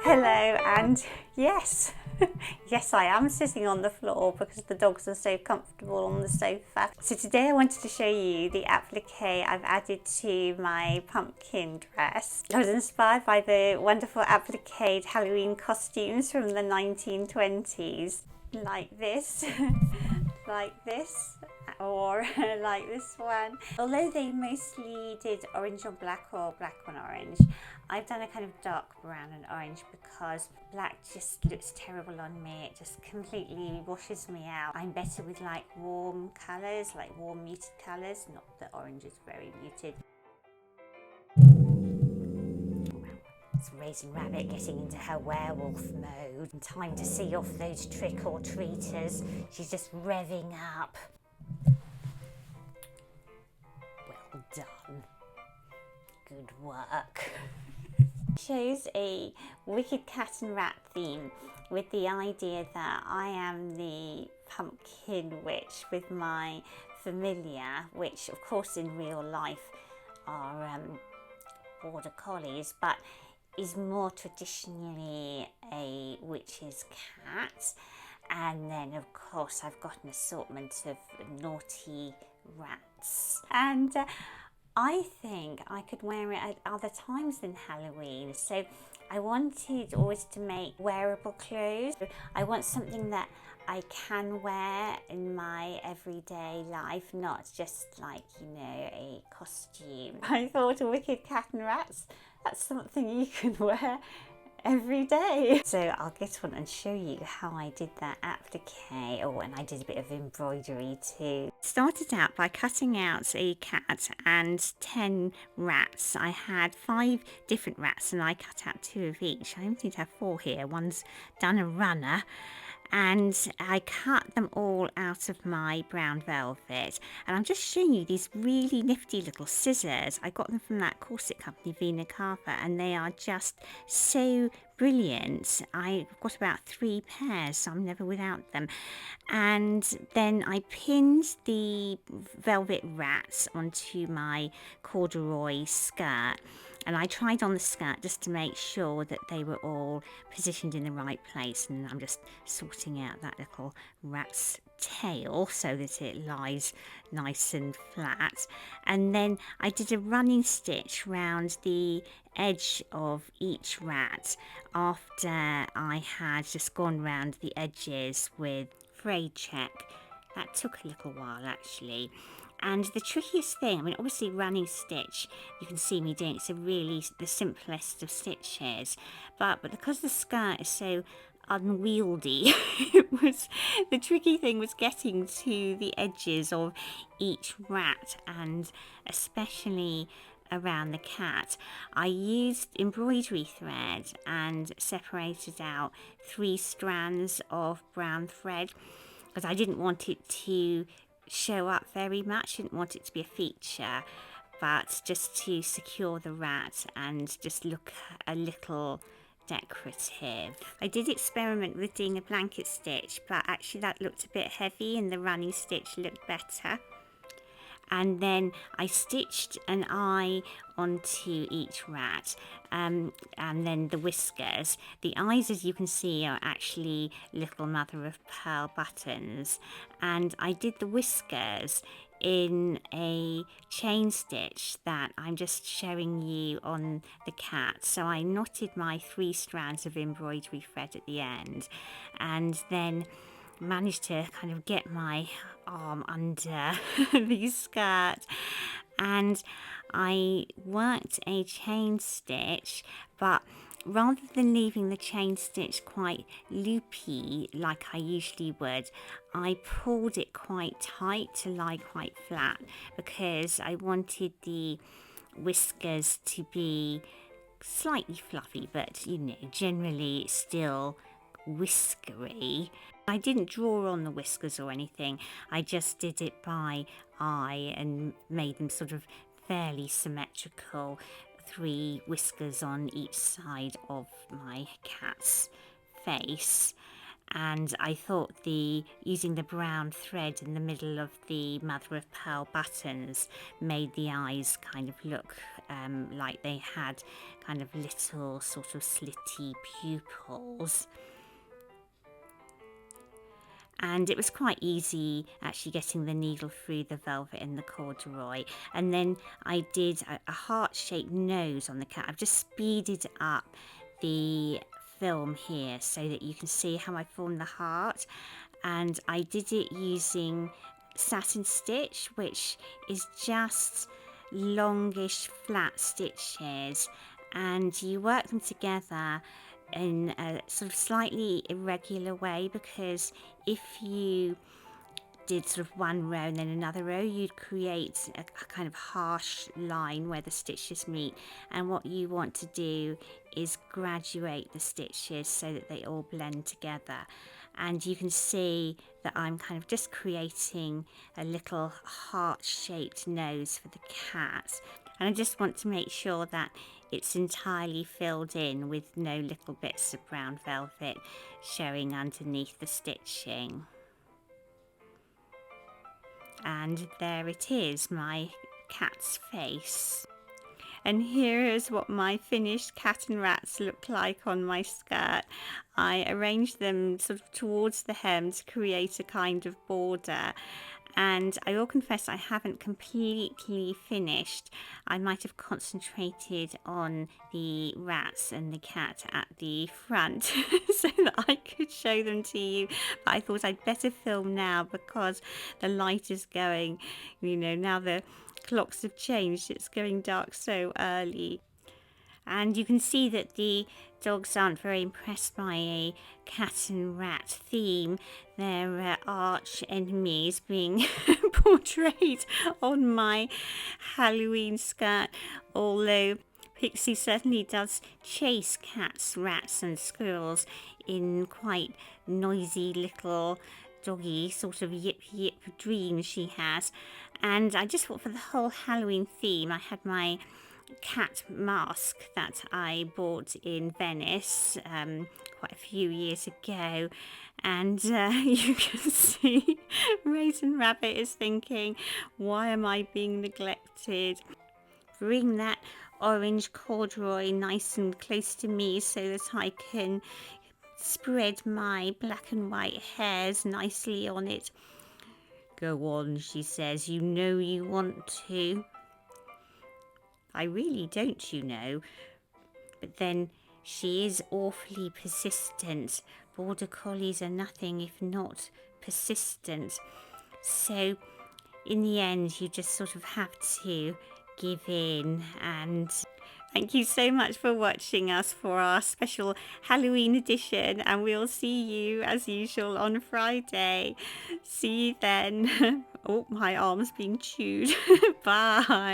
Hello, and yes, yes, I am sitting on the floor because the dogs are so comfortable on the sofa. So today I wanted to show you the applique I've added to my pumpkin dress. I was inspired by the wonderful appliqué Halloween costumes from the 1920s, like this, like this, or like this one. Although they mostly did orange on black or black on orange, I've done a kind of dark brown and orange because black just looks terrible on me. It just completely washes me out. I'm better with like warm colours, like warm muted colours, not that orange is very muted. It's Raisin Rabbit getting into her werewolf mode. Time to see off those trick-or-treaters. She's just revving up. Well done. Good work. Shows a wicked cat and rat theme with the idea that I am the pumpkin witch with my familiar, which of course in real life are border collies, but is more traditionally a witch's cat. And then of course I've got an assortment of naughty rats, and I think I could wear it at other times than Halloween. So I wanted always to make wearable clothes. I want something that I can wear in my everyday life, not just like, you know, a costume. I thought a wicked cat and rats, that's something you can wear every day. So I'll get on and show you how I did that applique. Oh, and I did a bit of embroidery too. Started out by cutting out a cat and 10 rats. I had 5 different rats and I cut out 2 of each. I only seem to have 4 here. One's done a runner. And I cut them all out of my brown velvet, and I'm just showing you these really nifty little scissors. I got them from that corset company, Vina Carver, and they are just so brilliant. I've got about 3 pairs, so I'm never without them. And then I pinned the velvet rats onto my corduroy skirt, and I tried on the skirt just to make sure that they were all positioned in the right place, and I'm just sorting out that little rat's tail so that it lies nice and flat. And then I did a running stitch round the edge of each rat after I had just gone round the edges with frayed check. That took a little while actually. And the trickiest thing, I mean, obviously running stitch, you can see me doing, it's the simplest of stitches, but because the skirt is so unwieldy, the tricky thing was getting to the edges of each rat, and especially around the cat. I used embroidery thread and separated out 3 strands of brown thread because I didn't want it to show up very much. I didn't want it to be a feature, but just to secure the rat and just look a little decorative. I did experiment with doing a blanket stitch, but actually that looked a bit heavy and the running stitch looked better. And then I stitched an eye onto each rat, and then the whiskers. The eyes, as you can see, are actually little mother of pearl buttons, and I did the whiskers in a chain stitch that I'm just showing you on the cat. So I knotted my 3 strands of embroidery thread at the end, and then managed to kind of get my arm under the skirt, and I worked a chain stitch, but rather than leaving the chain stitch quite loopy like I usually would, I pulled it quite tight to lie quite flat because I wanted the whiskers to be slightly fluffy, but you know, generally still whiskery. I didn't draw on the whiskers or anything, I just did it by eye and made them sort of fairly symmetrical, 3 whiskers on each side of my cat's face. and I thought using the brown thread in the middle of the mother of pearl buttons made the eyes kind of look like they had kind of little sort of slitty pupils. And it was quite easy actually getting the needle through the velvet and the corduroy. And then I did a heart-shaped nose on the cat. I've just speeded up the film here so that you can see how I formed the heart, and I did it using satin stitch, which is just longish flat stitches, and you work them together in a sort of slightly irregular way, because if you did sort of one row and then another row, you'd create a kind of harsh line where the stitches meet, and what you want to do is graduate the stitches so that they all blend together. And you can see that I'm kind of just creating a little heart-shaped nose for the cat, and I just want to make sure that it's entirely filled in with no little bits of brown velvet showing underneath the stitching. And there it is, my cat's face. And here is what my finished cat and rats look like on my skirt. I arranged them sort of towards the hem to create a kind of border. And I will confess I haven't completely finished. I might have concentrated on the rats and the cat at the front so that I could show them to you. But I thought I'd better film now because the light is going, you know, now the clocks have changed, it's going dark so early. And you can see that the dogs aren't very impressed by a cat and rat theme. They're arch enemies being portrayed on my Halloween skirt, although Pixie certainly does chase cats, rats and squirrels in quite noisy little doggy sort of yip yip dreams she has. And I just thought for the whole Halloween theme, I had my cat mask that I bought in Venice quite a few years ago, and you can see Raisin Rabbit is thinking, why am I being neglected? Bring that orange corduroy nice and close to me so that I can spread my black and white hairs nicely on it. Go on, she says, you know you want to. I really don't, you know. But then she is awfully persistent. Border collies are nothing if not persistent. So in the end, you just sort of have to give in. And thank you so much for watching us for our special Halloween edition, and we'll see you as usual on Friday. See you then. Oh, my arm's being chewed. Bye.